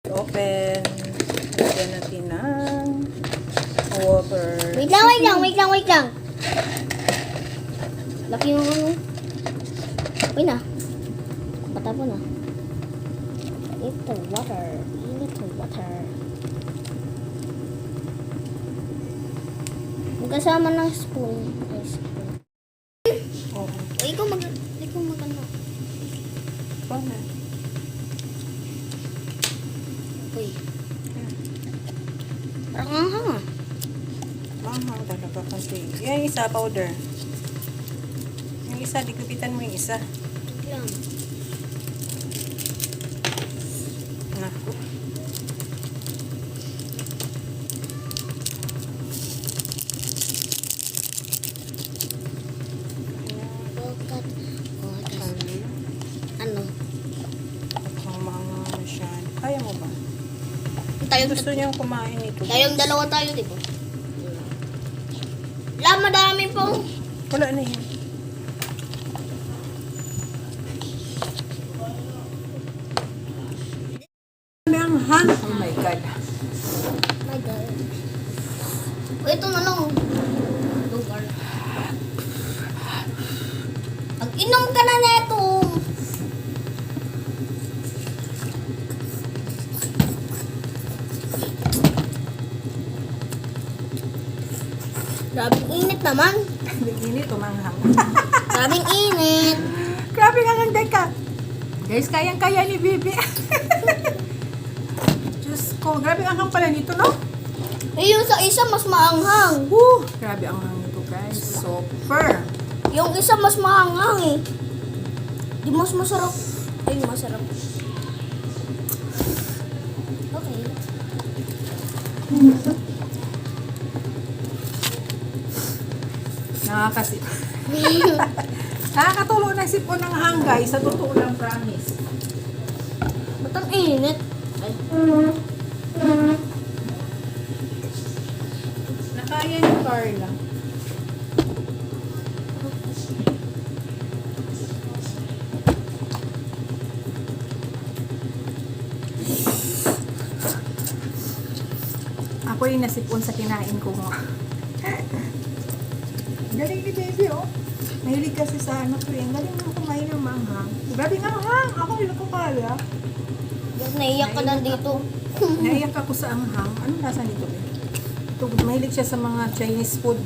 Open. Lagyan natin ng water. Wait lang. Laki mo. Uy na. Bata po na. Ito water. Magkasama ng spoon. Oh, Ikaw maganda. paano? Uy. Parang anghang ah. Mahal talaga kasi. Yung isa, powder. Yung isa, digupitan mo yung isa. Wait lang. Naku. Bukat. Ano? Ang mga siya. Kaya mo ba? Tayong Gusto niyang kumain ito. dalawa tayo, di ba? Madami po. Wala na yan. Ang hang. Oh my God. My God. Ito na lang. Lugar. Mag-inom ka na neto. Grabing init naman. Init, umanghang. Grabing init. Grabe nga lang, ka. Guys, kayang-kaya ni Bibi. Diyos ko, grabe ang hang pala nito, no? Eh, yung sa isa mas maanghang. Grabe ang hang nito, guys. Super. Yung isa mas maanghang eh. Di mas masarap. Ay, masarap. Okay. Nakakasip. Nakakatulo na sipon ng hang, guys. Sa totoo lang, promise. Ba't ang init? Ay. Nakaya ni Carla. Ako yung nasipon sa kinain ko mo. Galing ni baby, oh. Mahilig kasi sa ano ko yung galing mo kumain ng manghang. Grabe nga hang. Ako hindi ko kaya. Naiyak ka lang dito. Naiyak ako sa anghang. Anong lasa nito, babe? Ito, mahilig siya sa mga Chinese food.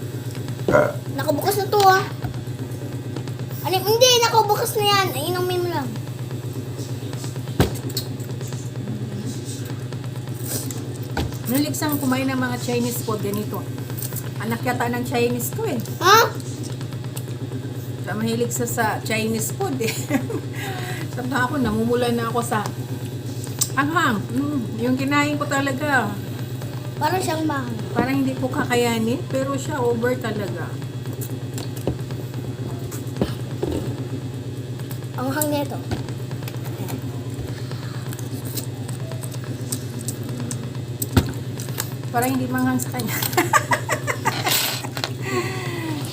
Nakabukas na to ah. Ano, hindi, nakabukas na yan. Inumin mo lang. Mahilig siyang kumain ng mga Chinese food. Ganito. Anak yata ng Chinese to eh. Ha? Siya mahilig sa Chinese food eh. Sabi ako, namumula na ako sa anghang. Yung kinain ko talaga. Parang siyang bang. Parang hindi ko kakayanin, pero siya over talaga. Ang hang nito. Parang hindi manghang sa kanya.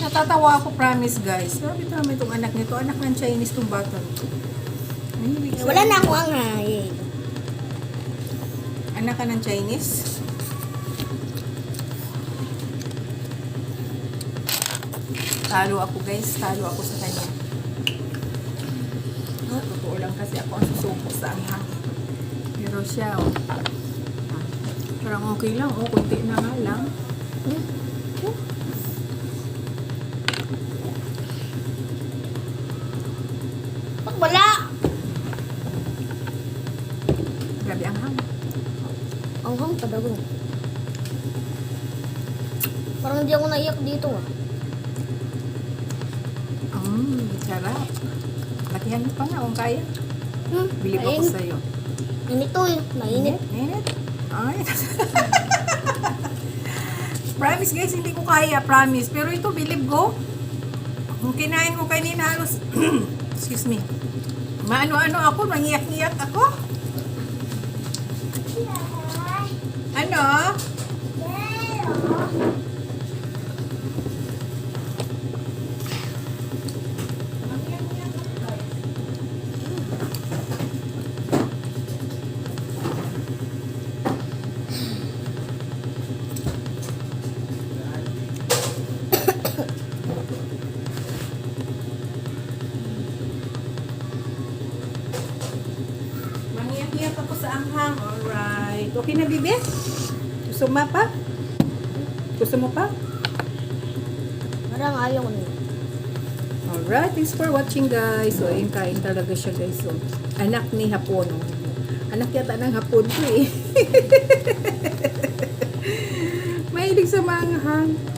Natatawa ako, promise guys. Sabi naman itong anak nito. Anak ng Chinese itong bata nito. Wala na akong angay. Anak ka ng Chinese? Talo ako guys. Talo ako sa kanya. Totoo lang kasi ako ang susuko sa anghang. Pero siya, oh. Parang okay lang, oh. Kunti na nga lang. Pag wala. Grabe ang hang. Ang hang padago. Parang hindi ako naiyak dito ah. Sarap. Lakihan mo pa nga, kung kaya. Bilib ako Mainit. sa'yo. Init to eh. Mainit. Mainit. Ay. Promise guys, hindi ko kaya. Promise. Pero ito, bilib ko. Kung kinain ko kanina, halos, excuse me. Maano-ano ako, mangiyak-iyak ako. Ano? anghang. Alright. Okay na, bibi? Gusto mo pa? Gusto mo pa? Parang ayaw ko na. Alright, thanks for watching guys. So, ayun, kain talaga siya guys. So, anak ni Hapon. Anak yata ng Hapon ko eh. Mahilig sa manghang.